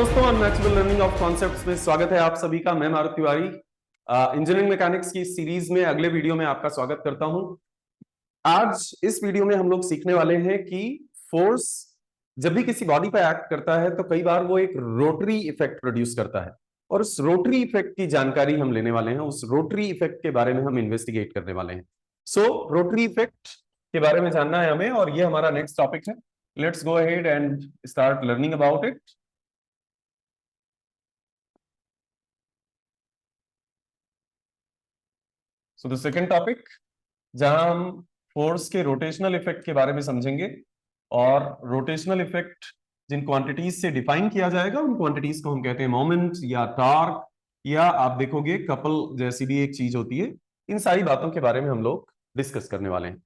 दोस्तों, unnatural learning of concepts में स्वागत है आप सभी का। मैं मारुति तिवारी इंजीनियरिंग मैकेनिक्स की सीरीज में अगले वीडियो में आपका स्वागत करता हूं। आज इस वीडियो में हम लोग सीखने वाले हैं कि फोर्स जब भी किसी बॉडी पर एक्ट करता है तो कई बार वो एक रोटरी इफेक्ट प्रोड्यूस करता है, और उस रोटरी इफेक्ट की जानकारी हम लेने वाले हैं। उस रोटरी इफेक्ट के बारे में हम इन्वेस्टिगेट करने वाले हैं। सो रोटरी इफेक्ट के बारे में जानना है हमें, और ये हमारा नेक्स्ट टॉपिक है। Let's go ahead and start learning about it. So the second topic, जहां हम फोर्स के रोटेशनल इफेक्ट के बारे में समझेंगे, और रोटेशनल इफेक्ट जिन क्वांटिटीज से डिफाइन किया जाएगा उन क्वांटिटीज को हम कहते हैं मोमेंट या टॉर्क, या आप देखोगे कपल जैसी भी एक चीज होती है। इन सारी बातों के बारे में हम लोग डिस्कस करने वाले हैं।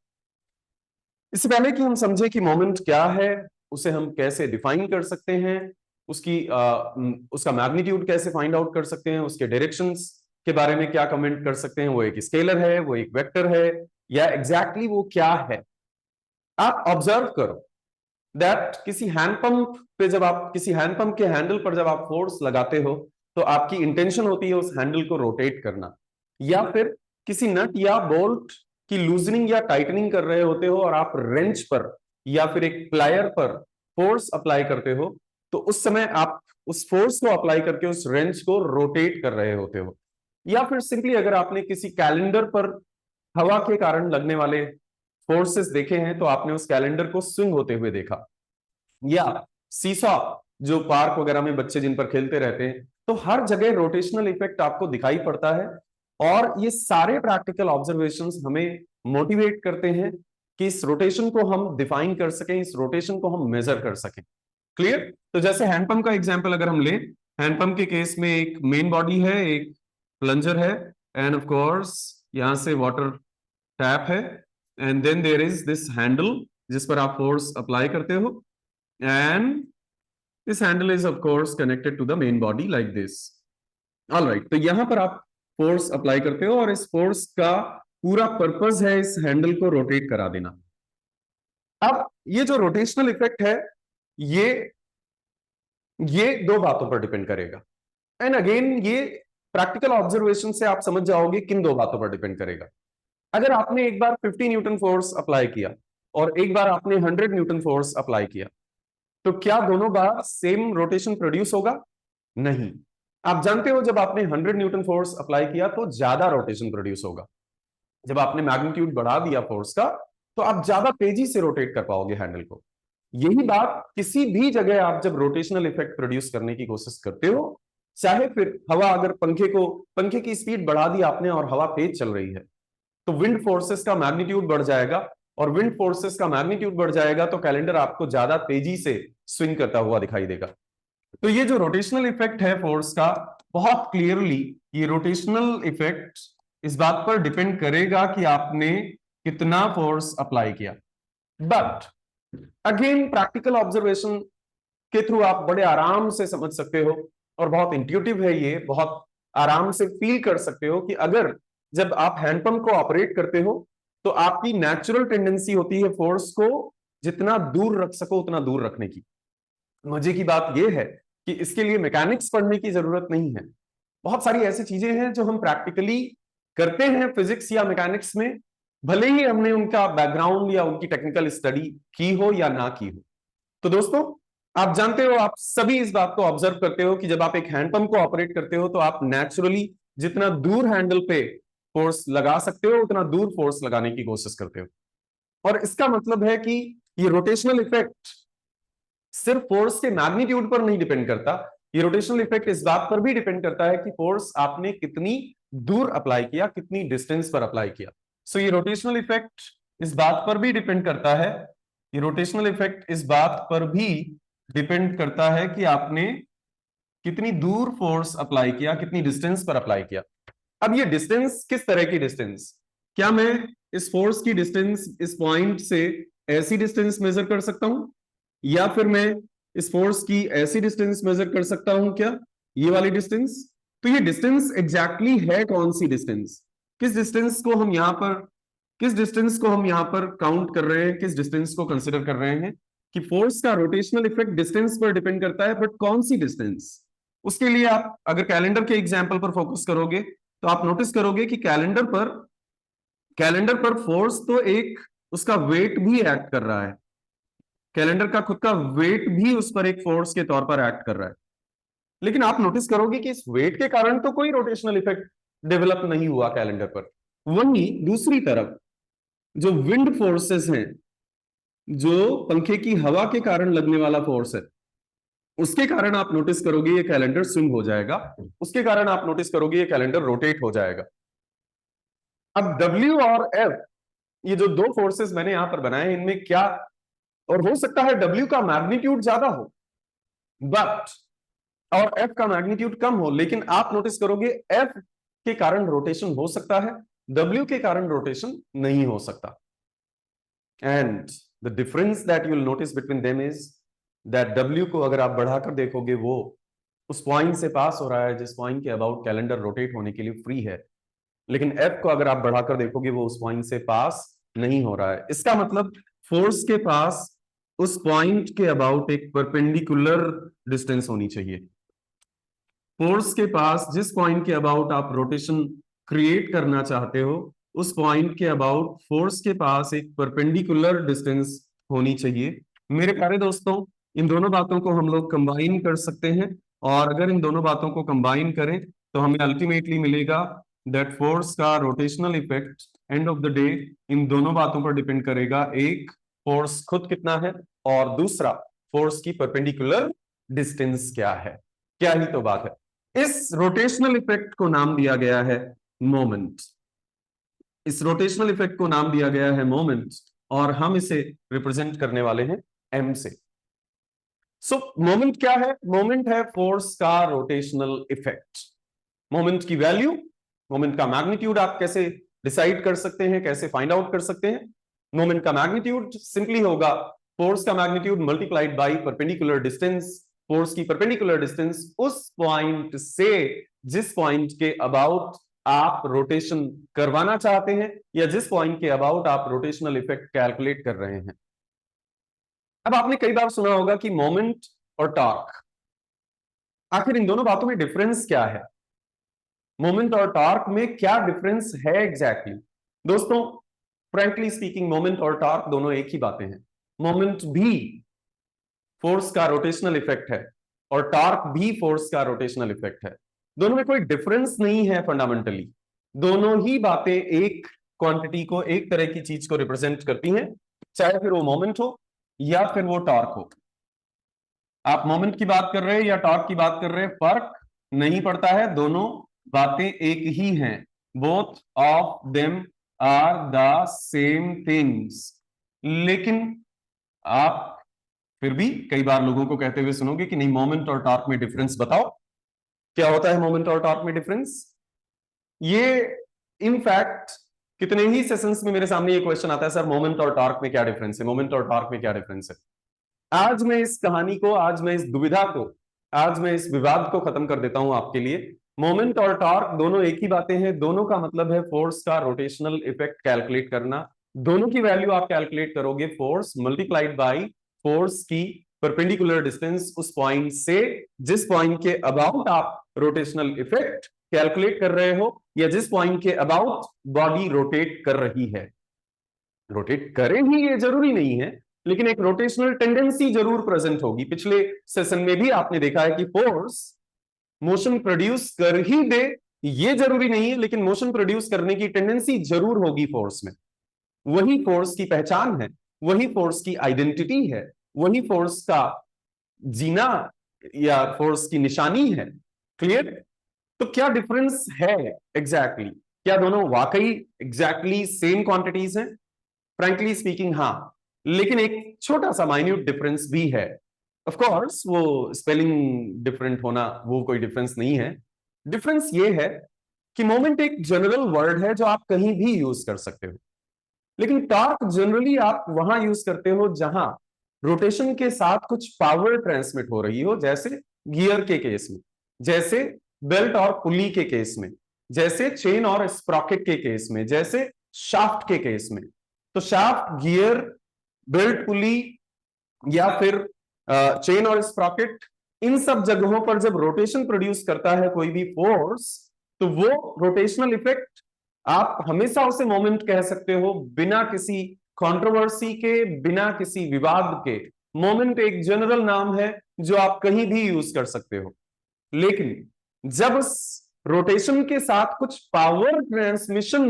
इससे पहले कि हम समझे कि मोमेंट क्या है, उसे हम कैसे डिफाइन कर सकते हैं, उसका मैग्नीट्यूड कैसे फाइंड आउट कर सकते हैं, उसके डायरेक्शंस के बारे में क्या कमेंट कर सकते हैं, वो एक स्केलर है, वो एक वेक्टर है, या एग्जैक्टली वो क्या है। आप ऑब्जर्व करो दैट किसी हैंडपंप पे, जब आप किसी हैंडपंप के हैंडल पर जब आप फोर्स लगाते हो तो आपकी इंटेंशन होती है उस हैंडल को रोटेट करना, या फिर किसी नट या बोल्ट की लूजनिंग या टाइटनिंग कर रहे होते हो और आप रेंच पर या फिर एक प्लायर पर फोर्स अप्लाई करते हो, तो उस समय आप उस फोर्स को अप्लाई करके उस रेंच को रोटेट कर रहे होते हो। या फिर सिंपली अगर आपने किसी कैलेंडर पर हवा के कारण लगने वाले फोर्सेस देखे हैं तो आपने उस कैलेंडर को स्विंग होते हुए देखा, या सीसॉ जो पार्क वगैरह में बच्चे जिन पर खेलते रहते हैं, तो हर जगह रोटेशनल इफेक्ट आपको दिखाई पड़ता है। और ये सारे प्रैक्टिकल ऑब्जर्वेशंस हमें मोटिवेट करते हैं कि इस रोटेशन को हम डिफाइन कर सकें, इस रोटेशन को हम मेजर कर सकें। क्लियर? तो जैसे हैंडपंप का एग्जांपल अगर हम लें, हैंडपंप के केस में एक मेन बॉडी है, एक प्लंजर है, एंड ऑफ कोर्स यहां से वाटर टैप है, and then there is this handle जिस पर आप फोर्स अप्लाई करते हो, and this handle is of course connected to the main body like this. Alright, तो यहां पर आप फोर्स अप्लाई करते हो, और इस फोर्स का पूरा पर्पस है इस हैंडल को रोटेट करा देना। अब ये जो रोटेशनल इफेक्ट है, ये दो बातों पर डिपेंड करेगा। एंड अगेन ये प्रैक्टिकल ऑब्जर्वेशन से आप समझ जाओगे किन दो बातों पर डिपेंड करेगा। अगर आपने एक बार 50 न्यूटन फोर्स अप्लाई किया और एक बार आपने 100 न्यूटन फोर्स अप्लाई किया, तो क्या दोनों बार सेम रोटेशन प्रोड्यूस होगा? नहीं। आप जानते हो जब आपने 100 न्यूटन फोर्स अप्लाई किया तो ज्यादा रोटेशन प्रोड्यूस होगा। जब आपने मैग्नीट्यूड बढ़ा दिया फोर्स का तो आप ज्यादा तेजी से रोटेट कर पाओगे हैंडल को। यही बात किसी भी जगह आप जब रोटेशनल इफेक्ट प्रोड्यूस करने की कोशिश करते हो, चाहे फिर हवा, अगर पंखे की स्पीड बढ़ा दी आपने और हवा तेज चल रही है, तो विंड फोर्सेस का मैग्नीट्यूड बढ़ जाएगा, और विंड फोर्सेस का मैग्नीट्यूड बढ़ जाएगा तो कैलेंडर आपको ज्यादा तेजी से स्विंग करता हुआ दिखाई देगा। तो ये जो रोटेशनल इफेक्ट है फोर्स का, बहुत क्लियरली ये रोटेशनल इफेक्ट इस बात पर डिपेंड करेगा कि आपने कितना फोर्स अप्लाई किया। बट अगेन प्रैक्टिकल ऑब्जर्वेशन के थ्रू आप बड़े आराम से समझ सकते हो, और बहुत इंट्यूटिव है ये, बहुत आराम से फील कर सकते हो कि अगर जब आप हैंडपंप को ऑपरेट करते हो तो आपकी नेचुरल टेंडेंसी होती है फोर्स को जितना दूर रख सको उतना दूर रखने की। मजे की बात यह है कि इसके लिए मैकेनिक्स पढ़ने की जरूरत नहीं है। बहुत सारी ऐसी चीजें हैं जो हम प्रैक्टिकली करते हैं फिजिक्स या मैकेनिक्स में, भले ही हमने उनका बैकग्राउंड या उनकी टेक्निकल स्टडी की हो या ना की हो। तो दोस्तों, आप जानते हो, आप सभी इस बात को ऑब्जर्व करते हो कि जब आप एक हैंडपंप को ऑपरेट करते हो तो आप नेचुरली जितना दूर हैंडल पे फोर्स लगा सकते हो उतना दूर फोर्स लगाने की कोशिश करते हो। और इसका मतलब है कि ये रोटेशनल इफेक्ट सिर्फ फोर्स के मैग्नीट्यूड पर नहीं डिपेंड करता, ये रोटेशनल इफेक्ट इस बात पर भी डिपेंड करता है कि फोर्स आपने कितनी दूर अप्लाई किया, कितनी डिस्टेंस पर अप्लाई किया। सो ये रोटेशनल इफेक्ट इस बात पर भी डिपेंड करता है, ये रोटेशनल इफेक्ट इस बात पर भी डिपेंड करता है कि आपने कितनी दूर फोर्स अप्लाई किया, कितनी डिस्टेंस पर अप्लाई किया। अब ये डिस्टेंस किस तरह की डिस्टेंस? क्या मैं इस फोर्स की डिस्टेंस इस पॉइंट से ऐसी डिस्टेंस मेजर कर सकता हूं, या फिर मैं इस फोर्स की ऐसी डिस्टेंस मेजर कर सकता हूं? क्या ये वाली डिस्टेंस? तो ये डिस्टेंस एग्जैक्टली है कौन सी डिस्टेंस? किस डिस्टेंस को हम यहां पर काउंट कर रहे हैं, किस डिस्टेंस को कंसिडर कर रहे हैं कि फोर्स का रोटेशनल इफेक्ट डिस्टेंस पर डिपेंड करता है, बट कौन सी डिस्टेंस? उसके लिए आप अगर कैलेंडर के एग्जाम्पल पर फोकस करोगे तो आप नोटिस करोगे कि कैलेंडर पर फोर्स तो एक उसका वेट भी एक्ट कर रहा है, कैलेंडर का खुद का वेट भी उस पर एक फोर्स के तौर पर एक्ट कर रहा है। लेकिन आप नोटिस करोगे कि इस वेट के कारण तो कोई रोटेशनल इफेक्ट डेवलप नहीं हुआ कैलेंडर पर। वहीं दूसरी तरफ जो विंड फोर्सेस हैं, जो पंखे की हवा के कारण लगने वाला फोर्स है, उसके कारण आप नोटिस करोगे ये कैलेंडर स्विंग हो जाएगा, उसके कारण आप नोटिस करोगे ये कैलेंडर रोटेट हो जाएगा। अब W और F, ये जो दो फोर्सेस मैंने यहां पर बनाए हैं, इनमें क्या, और हो सकता है W का मैग्नीट्यूड ज्यादा हो बट और F का मैग्नीट्यूड कम हो, लेकिन आप नोटिस करोगे F के कारण रोटेशन हो सकता है, W के कारण रोटेशन नहीं हो सकता। And the difference that you will notice between them is that W को अगर आप बढ़ाकर देखोगे वो उस पॉइंट से पास हो रहा है जिस पॉइंट के अबाउट कैलेंडर रोटेट होने के लिए फ्री है, लेकिन F को अगर आप बढ़ाकर देखोगे वो उस पॉइंट से पास नहीं हो रहा है। इसका मतलब फोर्स के पास उस पॉइंट के अबाउट एक परपेंडिकुलर डिस्टेंस होनी चाहिए। फोर्स के पास जिस पॉइंट के अबाउट आप रोटेशन क्रिएट करना चाहते हो, उस पॉइंट के अबाउट फोर्स के पास एक परपेंडिकुलर डिस्टेंस होनी चाहिए। मेरे प्यारे दोस्तों, इन दोनों बातों को हम लोग कंबाइन कर सकते हैं, और अगर इन दोनों बातों को कंबाइन करें तो हमें अल्टीमेटली मिलेगा दैट फोर्स का rotational effect end of the day in दोनों बातों पर डिपेंड करेगा, एक फोर्स खुद कितना है और दूसरा फोर्स की परपेंडिकुलर डिस्टेंस क्या है। क्या ही तो बात है। इस रोटेशनल इफेक्ट को नाम दिया गया है मोमेंट। इस रोटेशनल इफेक्ट को नाम दिया गया है मोमेंट, और हम इसे रिप्रेजेंट करने वाले हैं m से। सो मोमेंट क्या है? मोमेंट है फोर्स का रोटेशनल इफेक्ट। मोमेंट की वैल्यू, मोमेंट का मैग्नीट्यूड आप कैसे डिसाइड कर सकते हैं, कैसे फाइंड आउट कर सकते हैं? मोमेंट का मैग्नीट्यूड सिंपली होगा फोर्स का magnitude multiplied by perpendicular distance. Force की परपेंडिकुलर डिस्टेंस उस पॉइंट से जिस पॉइंट के अबाउट आप रोटेशन करवाना चाहते हैं, या जिस पॉइंट के अबाउट आप रोटेशनल इफेक्ट कैलकुलेट कर रहे हैं। अब आपने कई बार सुना होगा कि मोमेंट और टॉर्क, आखिर इन दोनों बातों में डिफरेंस क्या है? मोमेंट और टॉर्क में क्या डिफरेंस है एग्जैक्टली? दोस्तों, फ्रैंकली स्पीकिंग मोमेंट और टॉर्क दोनों एक ही बातें हैं। मोमेंट भी फोर्स का रोटेशनल इफेक्ट है और टॉर्क भी फोर्स का रोटेशनल इफेक्ट है। दोनों में कोई डिफरेंस नहीं है फंडामेंटली। दोनों ही बातें एक क्वांटिटी को, एक तरह की चीज को रिप्रेजेंट करती हैं, चाहे फिर वो मोमेंट हो या फिर वो टॉर्क हो। आप मोमेंट की बात कर रहे हैं या टॉर्क की बात कर रहे हैं, फर्क नहीं पड़ता है, दोनों बातें एक ही हैं। Both of them are the same things. लेकिन आप फिर भी कई बार लोगों को कहते हुए सुनोगे कि नहीं, मोमेंट और टॉर्क में डिफरेंस बताओ। क्या होता है मोमेंट और टॉर्क में डिफरेंस? ये इनफैक्ट कितने ही सेशंस में मेरे सामने ये क्वेश्चन आता है, सर मोमेंट और टॉर्क में क्या डिफरेंस है, मोमेंट और टॉर्क में क्या डिफरेंस है। आज मैं इस कहानी को, आज मैं इस दुविधा को, आज मैं इस विवाद को खत्म कर देता हूं आपके लिए। मोमेंट और टॉर्क दोनों एक ही बातें हैं। दोनों का मतलब है फोर्स का रोटेशनल इफेक्ट कैलकुलेट करना। दोनों की वैल्यू आप कैलकुलेट करोगे फोर्स मल्टीप्लाइड बाय फोर्स की परपेंडिकुलर डिस्टेंस उस पॉइंट से जिस पॉइंट के अबाउट आप रोटेशनल इफेक्ट कैलकुलेट कर रहे हो, या जिस पॉइंट के अबाउट बॉडी रोटेट कर रही है। रोटेट करे ही ये जरूरी नहीं है, लेकिन एक रोटेशनल टेंडेंसी जरूर प्रेजेंट होगी। पिछले सेशन में भी आपने देखा है कि फोर्स मोशन प्रोड्यूस कर ही दे ये जरूरी नहीं है, लेकिन मोशन प्रोड्यूस करने की टेंडेंसी जरूर होगी फोर्स में। वही फोर्स की पहचान है, वही फोर्स की आइडेंटिटी है, वही फोर्स का जीना या फोर्स की निशानी है। क्लियर? तो क्या डिफरेंस है एग्जैक्टली? क्या दोनों वाकई एग्जैक्टली सेम क्वांटिटीज हैं? फ्रैंकली स्पीकिंग हाँ, लेकिन एक छोटा सा माइन्यूट डिफरेंस भी है। ऑफ कोर्स वो स्पेलिंग डिफरेंट होना वो कोई डिफरेंस नहीं है। डिफरेंस ये है कि मोमेंट एक जनरल वर्ड है जो आप कहीं भी यूज कर सकते हो, लेकिन टॉर्क जनरली आप वहां यूज करते हो जहां रोटेशन के साथ कुछ पावर ट्रांसमिट हो रही हो, जैसे गियर के केस में, जैसे बेल्ट और पुली के केस में, जैसे चेन और स्प्रॉकेट के केस में, जैसे शाफ्ट के केस में। तो शाफ्ट, गियर, बेल्ट, पुली, या फिर चेन और स्प्रॉकेट, इन सब जगहों पर जब रोटेशन प्रोड्यूस करता है कोई भी फोर्स, तो वो रोटेशनल इफेक्ट आप हमेशा उसे मोमेंट कह सकते हो, बिना किसी कंट्रोवर्सी के, बिना किसी विवाद के। मोमेंट एक जनरल नाम है जो आप कहीं भी यूज कर सकते हो। लेकिन जब उस रोटेशन के साथ कुछ पावर ट्रांसमिशन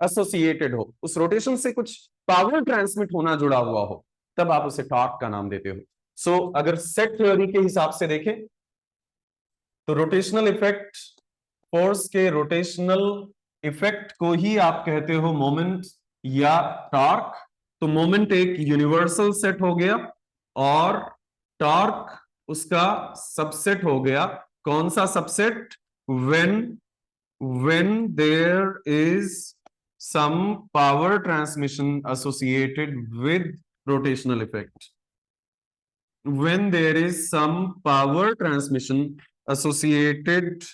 एसोसिएटेड हो, उस रोटेशन से कुछ पावर ट्रांसमिट होना जुड़ा हुआ हो, तब आप उसे टॉर्क का नाम देते हो। सो अगर सेट थ्योरी के हिसाब से देखें तो रोटेशनल इफेक्ट, फोर्स के रोटेशनल इफेक्ट को ही आप कहते हो मोमेंट या टॉर्क। तो मोमेंट एक यूनिवर्सल सेट हो गया और टॉर्क उसका सबसेट हो गया। कौन सा subset? when there is some power transmission associated with rotational effect, when there is some power transmission associated,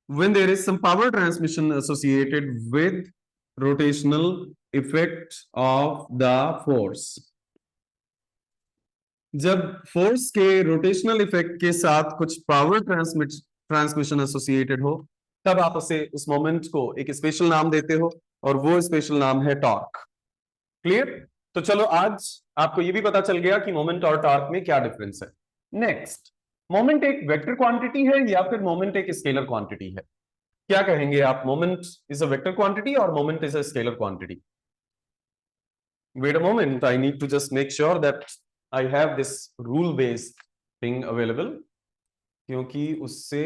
when there is some power transmission associated with rotational effect of the force, जब force के rotational effect के साथ कुछ power transmission associated हो, तब आप उसे, उस मोमेंट को एक स्पेशल नाम देते हो और वो स्पेशल नाम है टॉर्क। क्लियर? तो चलो आज आपको ये भी पता चल गया कि मोमेंट और टॉर्क में क्या डिफरेंस है। नेक्स्ट, मोमेंट एक वेक्टर क्वांटिटी है या फिर मोमेंट एक स्केलर क्वांटिटी है? क्या कहेंगे आप, moment is a vector quantity और moment is a scalar quantity? Wait a moment, I need to just make sure that I have this rule based thing available, क्योंकि उससे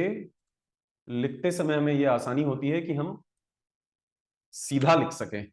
लिखते समय हमें यह आसानी होती है कि हम सीधा लिख सकें।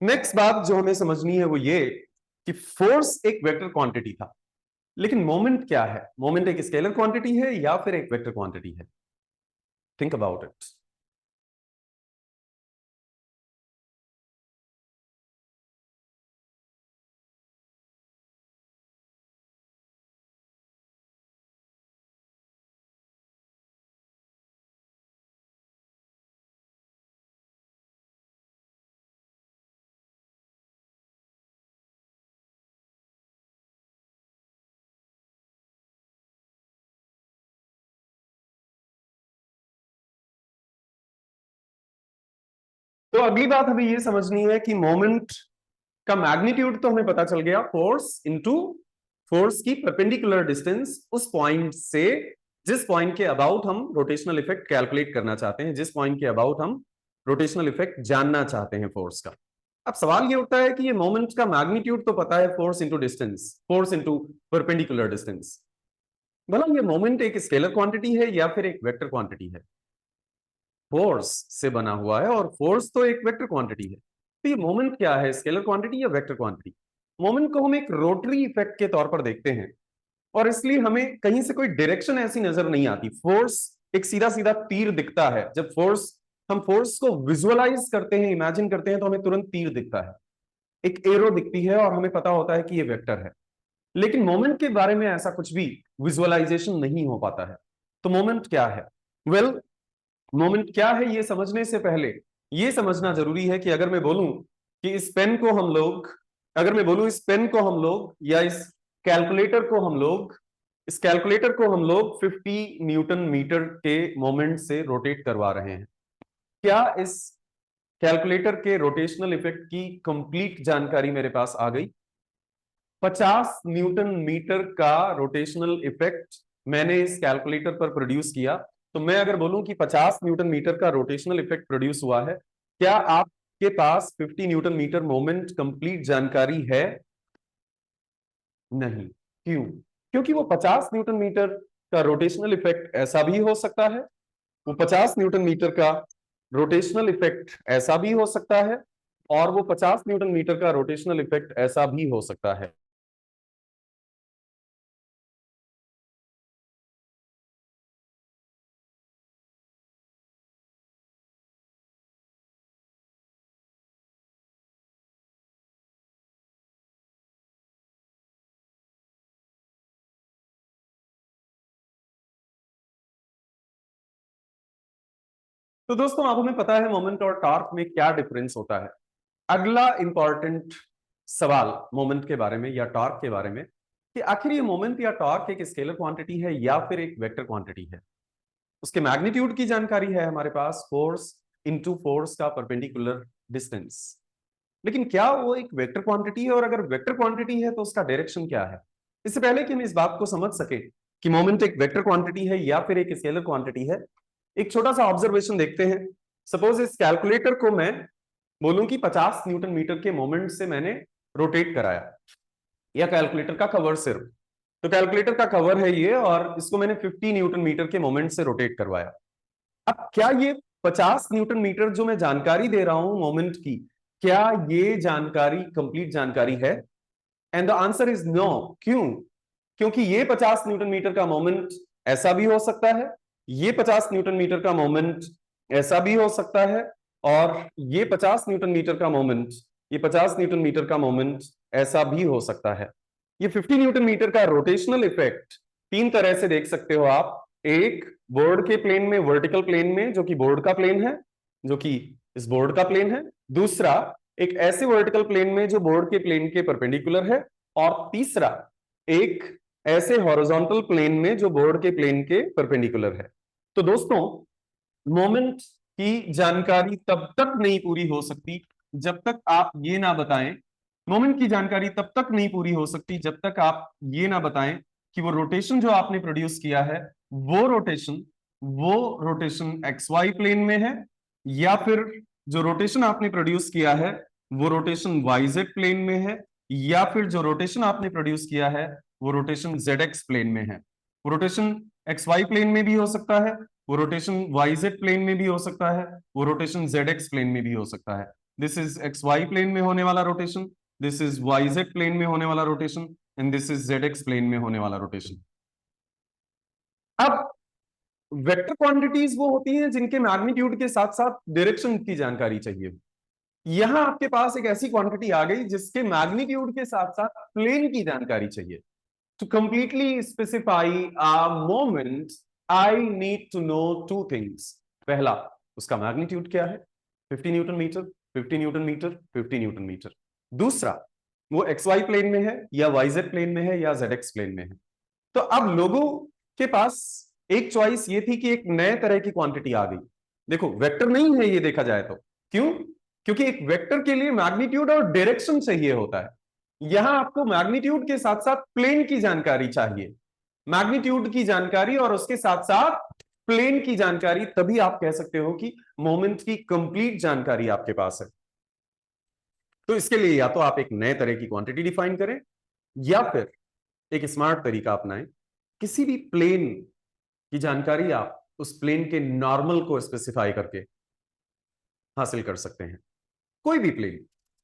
नेक्स्ट बात जो हमें समझनी है वो ये कि फोर्स एक वेक्टर क्वांटिटी था, लेकिन मोमेंट क्या है? मोमेंट एक स्केलर क्वांटिटी है या फिर एक वेक्टर क्वांटिटी है? Think about it. तो अगली बात हमें यह समझनी है कि मोमेंट का मैग्नीट्यूड तो हमें पता चल गया, फोर्स इनटू फोर्स की परपेंडिकुलर डिस्टेंस उस पॉइंट से जिस पॉइंट के अबाउट हम रोटेशनल इफेक्ट कैलकुलेट करना चाहते हैं, जिस पॉइंट के अबाउट हम रोटेशनल इफेक्ट जानना चाहते हैं फोर्स का। अब सवाल ये उठता है कि ये मोमेंट का मैग्नीट्यूड तो पता है, force into distance, force into perpendicular distance, भला ये मोमेंट एक स्केलर क्वांटिटी है या फिर एक वेक्टर क्वांटिटी है? फोर्स से बना हुआ है और फोर्स तो एक वेक्टर क्वांटिटी है। तो ये मोमेंट क्या है, स्केलर क्वांटिटी या वेक्टर क्वांटिटी? मोमेंट को हम एक रोटरी इफेक्ट के तौर पर देखते हैं और इसलिए हमें कहीं से कोई डायरेक्शन ऐसी नजर नहीं आती। फोर्स एक सीधा सीधा तीर दिखता है। जब हम फोर्स को विजुअलाइज करते हैं, इमेजिन करते हैं, तो हमें तुरंत तीर दिखता है, एक एरो दिखती है और हमें पता होता है कि ये वेक्टर है। लेकिन मोमेंट के बारे में ऐसा कुछ भी विजुअलाइजेशन नहीं हो पाता है। तो मोमेंट क्या है? वेल, मोमेंट क्या है ये समझने से पहले ये समझना जरूरी है कि अगर मैं बोलूं कि इस पेन को हम लोग, अगर मैं बोलूं इस पेन को हम लोग या इस कैलकुलेटर को हम लोग, इस कैलकुलेटर को हम लोग 50 न्यूटन मीटर के मोमेंट से रोटेट करवा रहे हैं, क्या इस कैलकुलेटर के रोटेशनल इफेक्ट की कंप्लीट जानकारी मेरे पास आ गई? 50 न्यूटन मीटर का रोटेशनल इफेक्ट मैंने इस कैलकुलेटर पर प्रोड्यूस किया। तो मैं अगर बोलूं कि 50 न्यूटन मीटर का रोटेशनल इफेक्ट प्रोड्यूस हुआ है, क्या आपके पास 50 न्यूटन मीटर मोमेंट कंप्लीट जानकारी है? नहीं। क्यों? क्योंकि वो 50 न्यूटन मीटर का रोटेशनल इफेक्ट ऐसा भी हो सकता है, वो 50 न्यूटन मीटर का रोटेशनल इफेक्ट ऐसा भी हो सकता है, और वो 50 न्यूटन मीटर का रोटेशनल इफेक्ट ऐसा भी हो सकता है। तो दोस्तों अब हमें पता है मोमेंट और टॉर्क में क्या डिफरेंस होता है। अगला इंपॉर्टेंट सवाल मोमेंट के बारे में या टॉर्क के बारे में कि आखिर ये मोमेंट या टॉर्क एक स्केलर क्वांटिटी है या फिर एक वेक्टर क्वांटिटी है। उसके मैग्नीट्यूड की जानकारी है हमारे पास, फोर्स इनटू फोर्स का परपेंडिकुलर डिस्टेंस। लेकिन क्या वो एक वेक्टर क्वांटिटी है, और अगर वेक्टर क्वांटिटी है तो उसका डायरेक्शन क्या है। इससे पहले कि हम इस बात को समझ सके कि मोमेंट एक वेक्टर क्वांटिटी है या फिर एक स्केलर क्वांटिटी है, एक छोटा सा ऑब्जर्वेशन देखते हैं। सपोज इस कैलकुलेटर को मैं बोलूं कि 50 न्यूटन मीटर के मोमेंट से मैंने रोटेट कराया, या कैलकुलेटर का कवर सिर्फ, तो कैलकुलेटर का कवर है ये, और इसको मैंने 50 न्यूटन मीटर के मोमेंट से रोटेट करवाया। अब क्या ये 50 न्यूटन मीटर जो मैं जानकारी दे रहा हूं मोमेंट की, क्या ये जानकारी कंप्लीट जानकारी है? And the answer is no. क्यों? क्योंकि ये 50 न्यूटन मीटर का मोमेंट ऐसा भी हो सकता है, ये 50 न्यूटन मीटर का मोमेंट ऐसा भी हो सकता है, और ये 50 न्यूटन मीटर का मोमेंट, ये 50 न्यूटन मीटर का मोमेंट ऐसा भी हो सकता है। ये 50 न्यूटन मीटर का रोटेशनल इफेक्ट तीन तरह से देख सकते हो आप। एक, बोर्ड के प्लेन में, वर्टिकल प्लेन में, जो कि बोर्ड का प्लेन है, जो कि इस बोर्ड का प्लेन है। दूसरा, एक ऐसे वर्टिकल प्लेन में जो बोर्ड के प्लेन के परपेंडिकुलर है। और तीसरा, एक ऐसे हॉरिजॉन्टल प्लेन में जो बोर्ड के प्लेन के परपेंडिकुलर है। तो दोस्तों, मोमेंट की जानकारी तब तक नहीं पूरी हो सकती जब तक आप ये ना बताएं, मोमेंट की जानकारी तब तक नहीं पूरी हो सकती जब तक आप ये ना बताएं कि वो रोटेशन जो आपने प्रोड्यूस किया है, वो रोटेशन एक्स वाई प्लेन में है, या फिर जो रोटेशन आपने प्रोड्यूस किया है वो रोटेशन वाई जेड प्लेन में है, या फिर जो रोटेशन आपने प्रोड्यूस किया है वो रोटेशन जेड एक्स प्लेन में है। वो रोटेशन एक्स वाई प्लेन में भी हो सकता है, वो रोटेशन वाई जेड प्लेन में भी हो सकता है, वो रोटेशन जेड एक्स प्लेन में भी हो सकता है। This is X Y plane में होने वाला rotation, this is Y Z plane में होने वाला rotation, and this is Z X plane में होने वाला रोटेशन। अब वेक्टर क्वांटिटीज वो होती हैं जिनके मैग्नीट्यूड के साथ साथ डायरेक्शन की जानकारी चाहिए। यहां आपके पास एक ऐसी क्वांटिटी आ गई जिसके मैग्नीट्यूड के साथ साथ प्लेन की जानकारी चाहिए। To completely specify a moment I need to know two things. पहला, उसका मैग्नीट्यूड क्या है, 50 newton metre, 50 newton metre, 50 newton metre. दूसरा, वो एक्स वाई प्लेन में है या वाई जेड प्लेन में है या जेड एक्स प्लेन में है। तो अब लोगों के पास एक चॉइस ये थी कि एक नए तरह की क्वांटिटी आ गई। देखो, वेक्टर नहीं है ये देखा जाए तो। क्यों? क्योंकि एक वेक्टर के लिए मैग्नीट्यूड और डायरेक्शन चाहिए होता है। यहां आपको मैग्नीट्यूड के साथ साथ प्लेन की जानकारी चाहिए। मैग्नीट्यूड की जानकारी और उसके साथ साथ प्लेन की जानकारी, तभी आप कह सकते हो कि मोमेंट की कंप्लीट जानकारी आपके पास है। तो इसके लिए या तो आप एक नए तरह की क्वांटिटी डिफाइन करें, या फिर एक स्मार्ट तरीका अपनाएं। किसी भी प्लेन की जानकारी आप उस प्लेन के नॉर्मल को स्पेसिफाई करके हासिल कर सकते हैं। कोई भी प्लेन,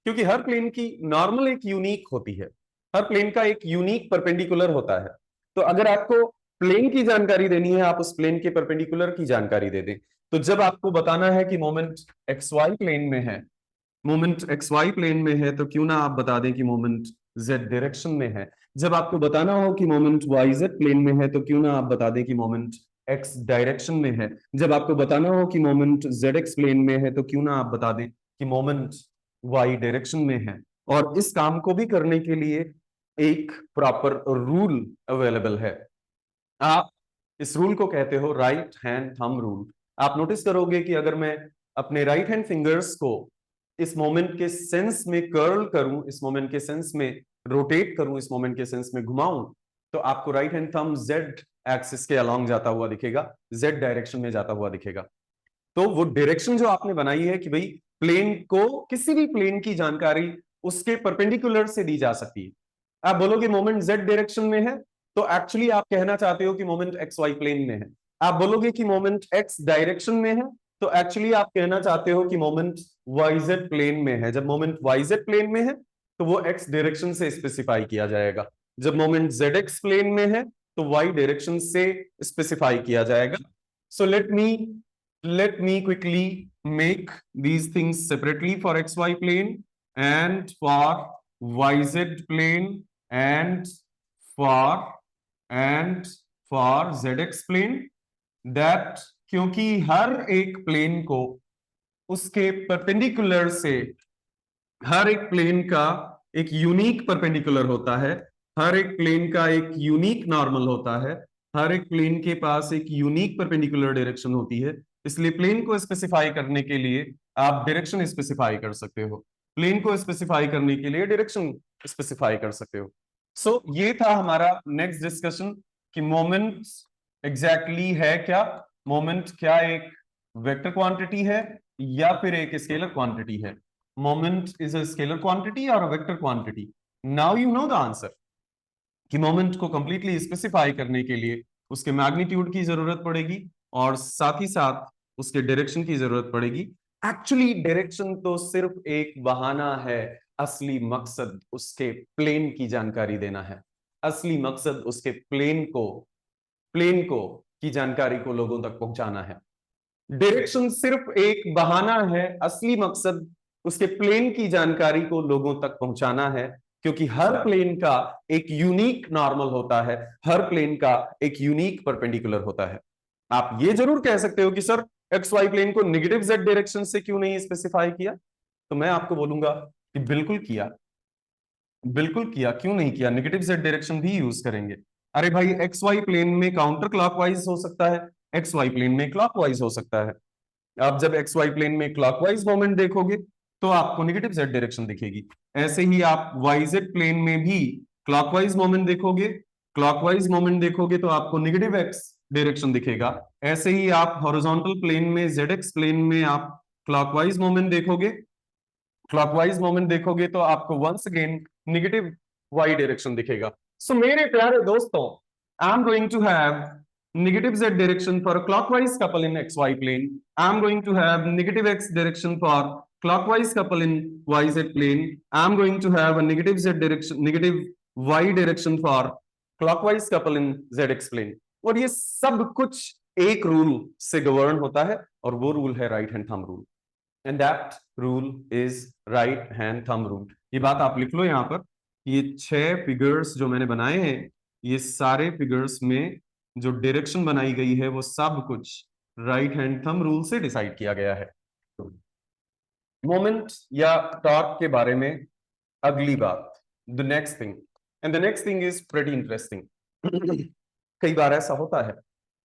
क्योंकि हर प्लेन की नॉर्मल एक यूनिक होती है, हर प्लेन का एक यूनिक परपेंडिकुलर होता है। तो अगर आपको प्लेन की जानकारी देनी है, आप उस प्लेन के परपेंडिकुलर की जानकारी दे दें। तो जब आपको बताना है कि मोमेंट एक्स वाई प्लेन में है, मोमेंट एक्स वाई प्लेन में है, तो क्यों ना आप बता दें कि मोमेंट जेड डायरेक्शन में है। जब आपको बताना हो कि मोमेंट वाई जेड प्लेन में है, तो क्यों ना आप बता दें कि मोमेंट एक्स डायरेक्शन में है। जब आपको बताना हो कि मोमेंट जेड एक्स प्लेन में है, तो क्यों ना आप बता दें कि मोमेंट वाई डायरेक्शन में है। और इस काम को भी करने के लिए एक प्रॉपर रूल अवेलेबल है। आप इस रूल को कहते हो राइट हैंड थंब रूल। आप नोटिस करोगे कि अगर मैं अपने राइट हैंड फिंगर्स को इस मोमेंट के सेंस में कर्ल करूं, इस मोमेंट के सेंस में रोटेट करूं, इस मोमेंट के सेंस में घुमाऊं, तो आपको right hand thumb Z axis के अलोंग जाता हुआ दिखेगा, जेड डायरेक्शन में जाता हुआ दिखेगा। तो वो डायरेक्शन जो आपने बनाई है कि भाई प्लेन को, किसी भी प्लेन की जानकारी उसके परपेंडिकुलर से दी जा सकती है। आप बोलोगे मोमेंट जेड डायरेक्शन में है, तो एक्चुअली आप कहना चाहते हो कि मोमेंट एक्स वाई प्लेन में है। आप बोलोगे कि मोमेंट एक्स डायरेक्शन में है, तो एक्चुअली आप कहना चाहते हो कि मोमेंट वाई जेड प्लेन में है। जब मोमेंट वाई जेड प्लेन में है तो वो एक्स डायरेक्शन से स्पेसिफाई किया जाएगा। जब मोमेंट जेड एक्स प्लेन में है तो वाई डायरेक्शन से स्पेसिफाई किया जाएगा। सो let me quickly make these things separately for xy plane and for yz plane and for and for zx plane, that क्योंकि हर एक प्लेन को उसके परपेंडिकुलर से, हर एक प्लेन का एक यूनिक परपेंडिकुलर होता है, हर एक प्लेन का एक यूनिक नॉर्मल होता है, हर एक प्लेन के पास एक यूनिक परपेंडिकुलर डायरेक्शन होती है। इसलिए प्लेन को स्पेसिफाई करने के लिए आप डायरेक्शन स्पेसिफाई कर सकते हो, प्लेन को स्पेसिफाई करने के लिए डायरेक्शन स्पेसिफाई कर सकते हो। सो ये था हमारा नेक्स्ट डिस्कशन कि मोमेंट एग्जैक्टली है क्या, मोमेंट क्या एक वेक्टर क्वांटिटी है या फिर एक स्केलर क्वांटिटी है। Moment is a scalar quantity or a vector quantity? Now you know the answer कि मोमेंट को कंप्लीटली स्पेसिफाई करने के लिए उसके मैग्नीट्यूड की जरूरत पड़ेगी और साथ ही साथ उसके डायरेक्शन की जरूरत पड़ेगी। एक्चुअली डायरेक्शन तो सिर्फ एक बहाना है, असली मकसद उसके प्लेन की जानकारी देना है, असली मकसद उसके प्लेन को की जानकारी को लोगों तक पहुंचाना है। डायरेक्शन सिर्फ एक बहाना है, असली मकसद उसके प्लेन की जानकारी को लोगों तक पहुंचाना है, क्योंकि हर प्लेन का एक यूनिक नॉर्मल होता है, हर प्लेन का एक यूनिक परपेंडिकुलर होता है। आप ये जरूर कह सकते हो कि सर एक्स वाई प्लेन को नेगेटिव जेड डायरेक्शन से क्यों नहीं स्पेसिफाई किया, तो मैं आपको बोलूंगा कि बिल्कुल किया, बिल्कुल किया, क्यों नहीं किया, नेगेटिव जेड डायरेक्शन भी यूज करेंगे। अरे भाई एक्स वाई प्लेन में काउंटर क्लॉकवाइज हो सकता है, एक्स वाई प्लेन में क्लॉकवाइज हो सकता है। आप जब एक्स वाई प्लेन में क्लॉकवाइज मोमेंट देखोगे तो आपको नेगेटिव जेड डायरेक्शन दिखेगी। ऐसे ही आप वाई जेड प्लेन में भी क्लॉकवाइज मोमेंट देखोगे, क्लॉकवाइज मोमेंट देखोगे तो आपको नेगेटिव एक्स डायरेक्शन दिखेगा। ऐसे ही आप हॉरिजॉन्टल प्लेन में, जेड एक्स प्लेन में आप क्लॉकवाइज मोमेंट देखोगे, क्लॉकवाइज मोमेंट देखोगे तो आपको once again negative Y direction दिखेगा। सो मेरे प्यारे दोस्तों, I am going to have negative z direction for a clockwise couple in xy plane. I'm going to have negative x direction for clockwise couple in yz plane. I'm going to have a negative z direction, negative y direction for clockwise couple in zx plane. और ये सब कुछ एक rule से govern होता है और वो रूल है right hand thumb rule, and that rule is right hand thumb rule. ये बात आप लिख लो यहां पर, ये 6 फिगर्स जो मैंने बनाए हैं, ये सारे फिगर्स में जो डायरेक्शन बनाई गई है वो सब कुछ राइट हैंड थंब रूल से डिसाइड किया गया है। मोमेंट या टॉर्क के बारे में अगली बात, the next thing, and the next thing is pretty interesting. कई बार ऐसा होता है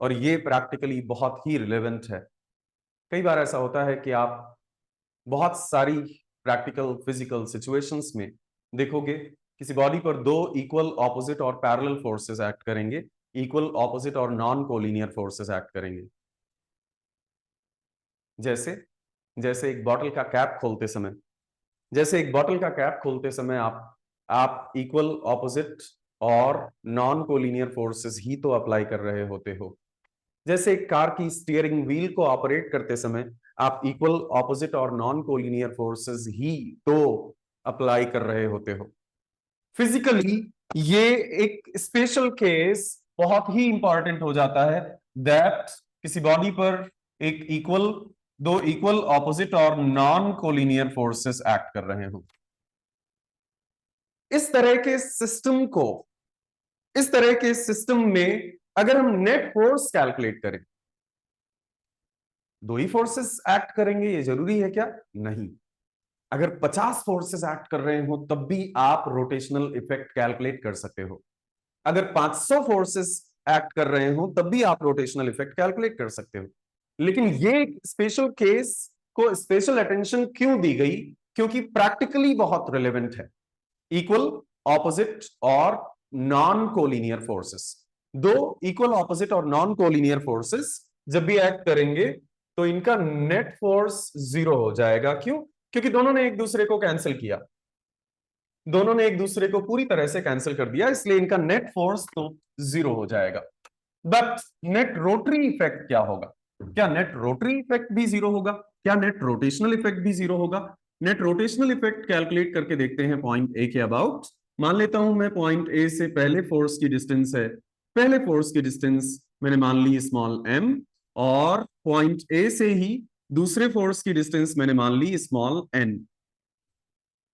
और ये प्रैक्टिकली बहुत ही रिलेवेंट है, कई बार ऐसा होता है कि आप बहुत सारी प्रैक्टिकल फिजिकल सिचुएशंस में देखोगे किसी बॉडी पर दो इक्वल ऑपोजिट और पैरेलल फोर्सेस एक्ट करेंगे, इक्वल ऑपोजिट और नॉन कोलिनियर फोर्सेस एक्ट करेंगे। जैसे जैसे एक बॉटल का कैप खोलते समय, जैसे एक बॉटल का कैप खोलते समय आप इक्वल ऑपोजिट और नॉन कोलिनियर फोर्सेस ही तो अप्लाई कर रहे होते हो। जैसे एक कार की स्टीयरिंग व्हील को ऑपरेट करते समय आप इक्वल ऑपोजिट और नॉन कोलिनियर फोर्सेस ही तो अप्लाई कर रहे होते हो। फिजिकली ये एक स्पेशल केस बहुत ही इंपॉर्टेंट हो जाता है, दैट किसी बॉडी पर दो इक्वल ऑपोजिट और नॉन कोलिनियर फोर्सेस एक्ट कर रहे हो। इस तरह के सिस्टम में अगर हम नेट फोर्स कैलकुलेट करें, दो ही फोर्सेस एक्ट करेंगे ये जरूरी है क्या? नहीं। अगर 50 फोर्सेस एक्ट कर रहे हो तब भी आप रोटेशनल इफेक्ट कैलकुलेट कर सकते हो। अगर 500 फोर्सेस एक्ट कर रहे हो तब भी आप रोटेशनल इफेक्ट कैलकुलेट कर सकते हो। लेकिन ये स्पेशल केस को स्पेशल अटेंशन क्यों दी गई? क्योंकि प्रैक्टिकली बहुत रिलेवेंट है। इक्वल ऑपोजिट और नॉन कोलिनियर फोर्सेस, दो इक्वल ऑपोजिट और नॉन कोलिनियर फोर्सेस जब भी एक्ट करेंगे तो इनका नेट फोर्स 0 हो जाएगा। क्यों? क्योंकि दोनों ने एक दूसरे को कैंसिल किया, दोनों ने एक दूसरे को पूरी तरह से कैंसिल कर दिया, इसलिए इनका नेट फोर्स तो 0 हो जाएगा। बट नेट रोटरी इफेक्ट क्या होगा? क्या नेट रोटरी इफेक्ट भी 0 होगा? क्या नेट रोटेशनल इफेक्ट भी 0 होगा? नेट रोटेशनल इफेक्ट कैलकुलेट करके देखते हैं पॉइंट ए के अबाउट। मान लेता हूं मैं पॉइंट ए से पहले फोर्स की डिस्टेंस है, पहले फोर्स की डिस्टेंस मैंने मान ली स्मॉल एम, और पॉइंट ए से ही दूसरे फोर्स की डिस्टेंस मैंने मान ली स्मॉल एन।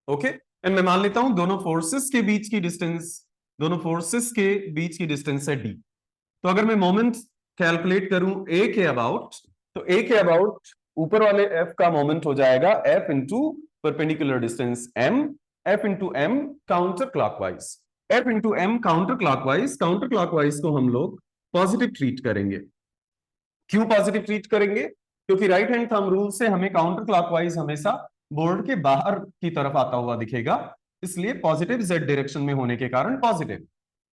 ओके, एंड मैं मान लेता हूं दोनों फोर्सेस के बीच की डिस्टेंस है डी। तो अगर मैं मोमेंट कैलकुलेट करूं ए के अबाउट, तो ए के अबाउट ऊपर वाले एफ का मोमेंट हो जाएगा F into perpendicular distance M, F into M counter clockwise, F into M counter clockwise. Counter clockwise को हम लोग पॉजिटिव ट्रीट करेंगे। क्यों पॉजिटिव ट्रीट करेंगे? क्योंकि राइट हैंड थंब रूल से हमें काउंटर क्लॉकवाइज हमेशा बोर्ड के बाहर की तरफ आता हुआ दिखेगा, इसलिए पॉजिटिव जेड डायरेक्शन में होने के कारण पॉजिटिव।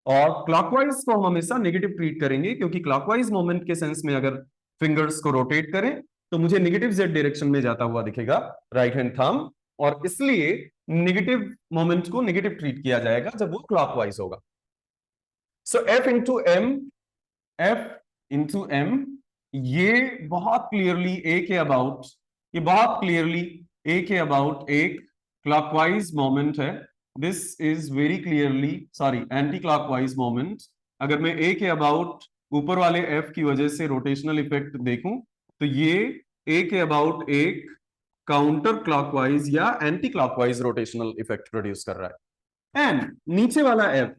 और क्लॉकवाइज को हम हमेशा नेगेटिव ट्रीट करेंगे, क्योंकि क्लॉकवाइज मोमेंट के सेंस में अगर फिंगर्स को रोटेट करें तो मुझे नेगेटिव जेड डायरेक्शन में जाता हुआ दिखेगा राइट हैंड थंब, और इसलिए नेगेटिव मोमेंट को नेगेटिव ट्रीट किया जाएगा जब वो क्लॉकवाइज होगा। So F into M, F into M, ये बहुत क्लियरली ए के अबाउट, ये बहुत क्लियरली ए के अबाउट एक क्लॉकवाइज मोमेंट है। This is very clearly, sorry, anti clockwise moment. अगर मैं ए के अबाउट ऊपर वाले एफ की वजह से रोटेशनल इफेक्ट देखूं तो ये ए के अबाउट एक काउंटर क्लॉकवाइज या anti clockwise rotational effect produce कर रहा है। एंड नीचे वाला एफ,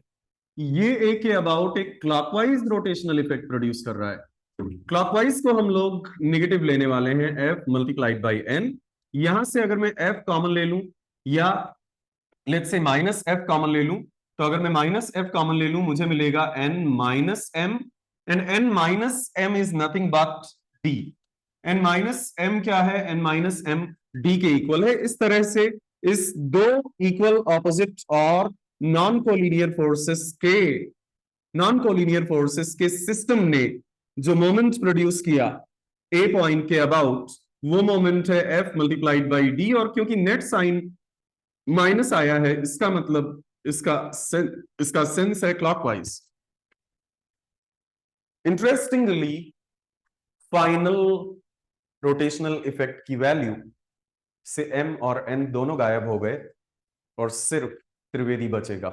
ये ए के अबाउट एक क्लॉकवाइज रोटेशनल इफेक्ट प्रोड्यूस कर रहा है। क्लॉकवाइज को हम लोग नेगेटिव लेने वाले हैं, एफ मल्टीप्लाइड बाई एन। यहां से अगर मैं एफ कॉमन ले लूं या let's say minus F common ले लूं, तो अगर मैं माइनस एफ कॉमन ले लूं मुझे मिलेगा N minus M, and N minus M is nothing but D. N minus M क्या है? एन माइनस एम डी के इक्वल है। इस तरह से इस दो इक्वल ऑपोजिट और नॉन कोलिनियर फोर्सेस के सिस्टम ने जो मोमेंट प्रोड्यूस किया ए पॉइंट के अबाउट, वो मोमेंट है एफ मल्टीप्लाइड बाई डी। और क्योंकि नेट साइन माइनस आया है, इसका मतलब इसका सेंस है clockwise. Interestingly final rotational effect की वैल्यू से एम और एन दोनों गायब हो गए और सिर्फ त्रिवेदी बचेगा,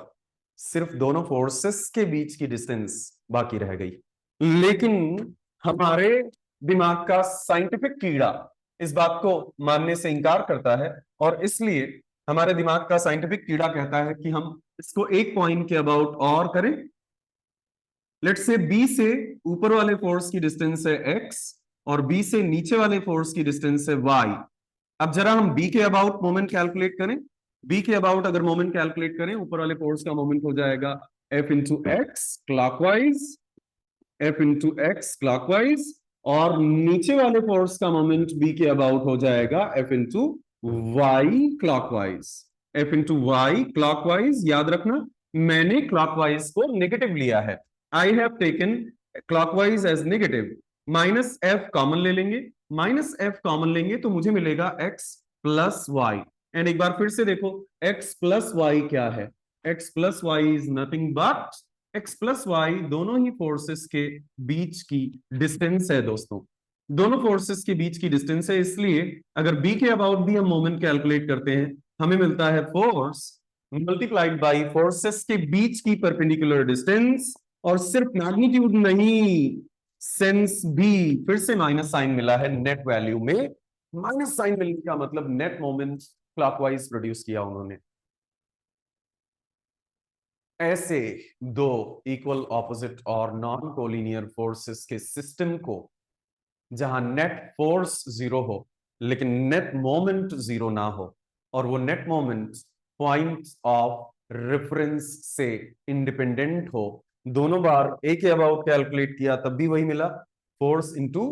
सिर्फ दोनों फोर्सेस के बीच की डिस्टेंस बाकी रह गई। लेकिन हमारे दिमाग का साइंटिफिक कीड़ा इस बात को मानने से इनकार करता है, और इसलिए हमारे दिमाग का साइंटिफिक कीड़ा कहता है कि हम इसको एक पॉइंट के अबाउट और करें। लेट्स से बी से ऊपर वाले फोर्स की डिस्टेंस है x और बी से नीचे वाले फोर्स की डिस्टेंस है y। अब जरा हम बी के अबाउट मोमेंट कैलकुलेट करें। बी के अबाउट अगर मोमेंट कैलकुलेट करें, ऊपर वाले फोर्स का मोमेंट हो जाएगा F into x clockwise, F into x clockwise, और नीचे वाले फोर्स का मोमेंट बी के अबाउट हो जाएगा F into Y clockwise, F into Y clockwise. याद रखना मैंने क्लॉकवाइज को नेगेटिव लिया है, I have taken clockwise as negative. Minus F common ले लेंगे, माइनस एफ कॉमन लेंगे तो मुझे मिलेगा एक्स प्लस वाई। एंड एक बार फिर से देखो, एक्स प्लस वाई क्या है? X plus Y is nothing but, X plus Y दोनों ही फोर्सेस के बीच की डिस्टेंस है दोस्तों, दोनों फोर्सेस के बीच की डिस्टेंस है। इसलिए अगर बी के अबाउट भी हम मोमेंट कैलकुलेट करते हैं, हमें मिलता है फोर्स मल्टीप्लाइड बाई फोर्सेस के बीच की परपेंडिकुलर डिस्टेंस। और सिर्फ मैग्नीट्यूड नहीं, सेंस भी, फिर से माइनस साइन मिला है नेट वैल्यू में। माइनस साइन मिलने का मतलब नेट मोमेंट क्लॉकवाइज प्रोड्यूस किया उन्होंने। ऐसे दो इक्वल ऑपोजिट और नॉन कोलिनियर फोर्सेस के सिस्टम को, जहां नेट फोर्स जीरो हो लेकिन नेट मोमेंट जीरो ना हो, और वो net moment point of reference से इंडिपेंडेंट हो। दोनों बार ए के अबाउट कैलकुलेट किया तब भी वही मिला, फोर्स इंटू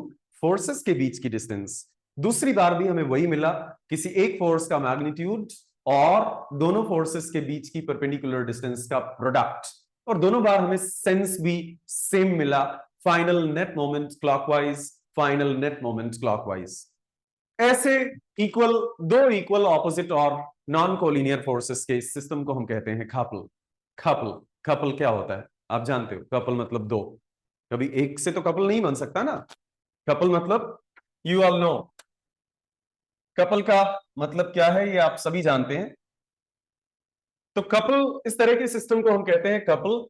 फोर्सेस के बीच की डिस्टेंस। दूसरी बार भी हमें वही मिला, किसी एक फोर्स का मैग्नीट्यूड और दोनों फोर्सेस के बीच की परपेंडिकुलर डिस्टेंस का प्रोडक्ट, और दोनों बार हमें सेंस भी सेम मिला, final net moment clockwise, final net moment clockwise. ऐसे इक्वल, दो इक्वल ऑपोजिट और नॉन कोलिनियर फोर्सेस के सिस्टम को हम कहते हैं कपल। कपल, कपल क्या होता है आप जानते हो? कपल मतलब दो, कभी एक से तो कपल नहीं बन सकता ना। कपल मतलब यू ऑल नो, कपल का मतलब क्या है ये आप सभी जानते हैं। तो कपल, इस तरह के सिस्टम को हम कहते हैं कपल।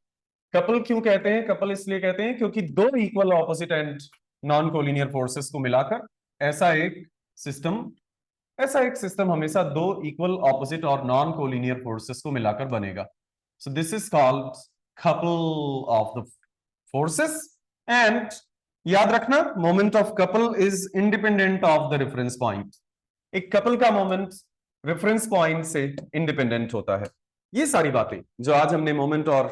कपल क्यों कहते हैं? कपल इसलिए कहते हैं क्योंकि दो equal opposite and non collinear forces को मिलाकर ऐसा एक सिस्टम हमेशा दो इक्वल ऑपोजिट और नॉन कोलिनियर फोर्सेस को मिलाकर बनेगा। So this is called couple of the forces. And याद रखना, moment of couple is independent of the reference point. एक कपल का मोमेंट रेफरेंस पॉइंट से इंडिपेंडेंट होता है। ये सारी बातें जो आज हमने मोमेंट और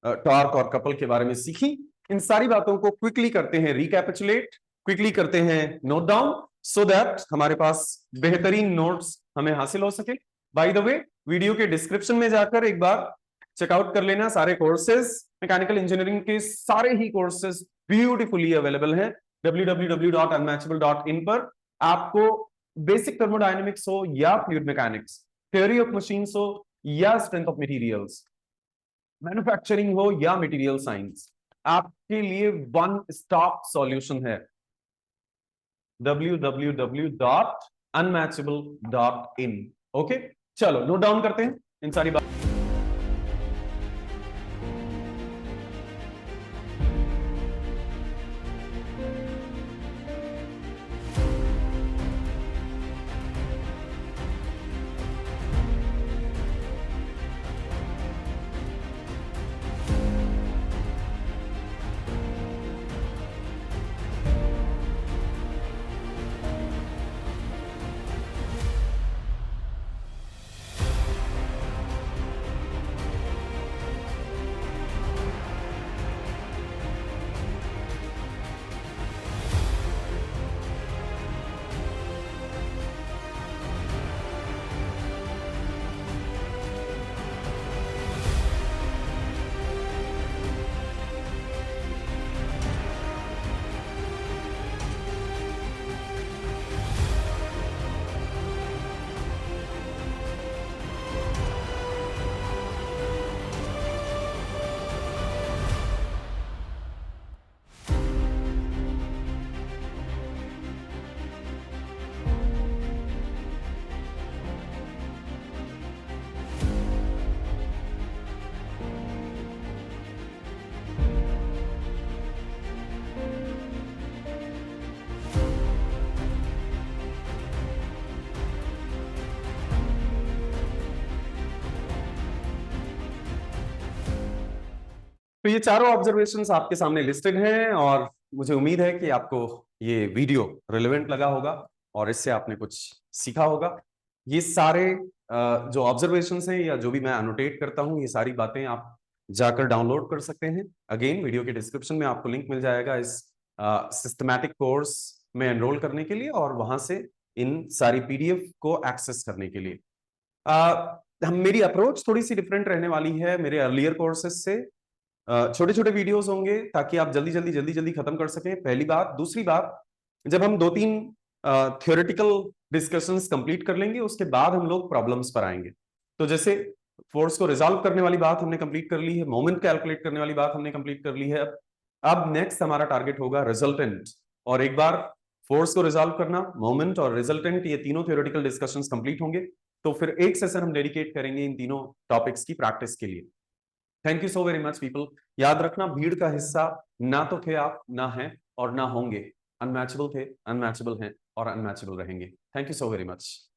टॉर्क और कपल के बारे में सीखी, इन सारी बातों को क्विकली करते हैं रिकैपिचुलेट, क्विकली करते हैं नोट डाउन, सो दैट हमारे पास बेहतरीन नोट्स हमें हासिल हो सके। बाय द वे, वीडियो के डिस्क्रिप्शन में जाकर एक बार चेकआउट कर लेना, सारे कोर्सेज मैकेनिकल इंजीनियरिंग के सारे ही कोर्सेज ब्यूटीफुली अवेलेबल हैं www.unmatchable.in पर। आपको बेसिक थर्मोडायनेमिक्स हो या fluid mechanics, theory of machines हो या स्ट्रेंथ ऑफ मटेरियल्स, मैन्युफैक्चरिंग हो या मटेरियल साइंस, आपके लिए वन स्टॉप सॉल्यूशन है www.unmatchable.in। ओके, चलो नोट डाउन करते हैं इन सारी बात। तो ये चारों ऑब्जर्वेशंस आपके सामने लिस्टेड हैं और मुझे उम्मीद है कि आपको ये वीडियो रिलेवेंट लगा होगा और इससे आपने कुछ सीखा होगा। ये सारे जो ऑब्जर्वेशंस हैं या जो भी मैं एनोटेट करता हूं, ये सारी बातें आप जाकर डाउनलोड कर सकते हैं। अगेन, वीडियो के डिस्क्रिप्शन में आपको लिंक मिल जाएगा इस सिस्टमैटिक कोर्स में एनरोल करने के लिए और वहां से इन सारी पीडीएफ को एक्सेस करने के लिए। मेरी अप्रोच थोड़ी सी डिफरेंट रहने वाली है मेरे अर्लियर कोर्सेज से। छोटे छोटे वीडियोस होंगे ताकि आप जल्दी जल्दी खत्म कर सकें, पहली बात। दूसरी बात, जब हम 2-3 थ्योरेटिकल डिस्कशंस कंप्लीट कर लेंगे, उसके बाद हम लोग प्रॉब्लम्स पर आएंगे। तो जैसे फोर्स को रिजॉल्व करने वाली बात हमने कंप्लीट कर ली है, मोमेंट कैलकुलेट करने वाली बात हमने कंप्लीट कर ली है। अब नेक्स्ट हमारा टारगेट होगा रिजल्टेंट, और एक बार फोर्स को रिजॉल्व करना, मोमेंट और रिजल्टेंट, ये तीनों थ्योरेटिकल डिस्कशंस कंप्लीट होंगे तो फिर एक सेशन हम डेडिकेट करेंगे इन तीनों टॉपिक्स की प्रैक्टिस के लिए। Thank you so very much people. याद रखना, भीड़ का हिस्सा ना तो थे आप, ना हैं और ना होंगे। अनमैचेबल थे, अनमैचेबल हैं और अनमैचेबल रहेंगे। Thank you so very much.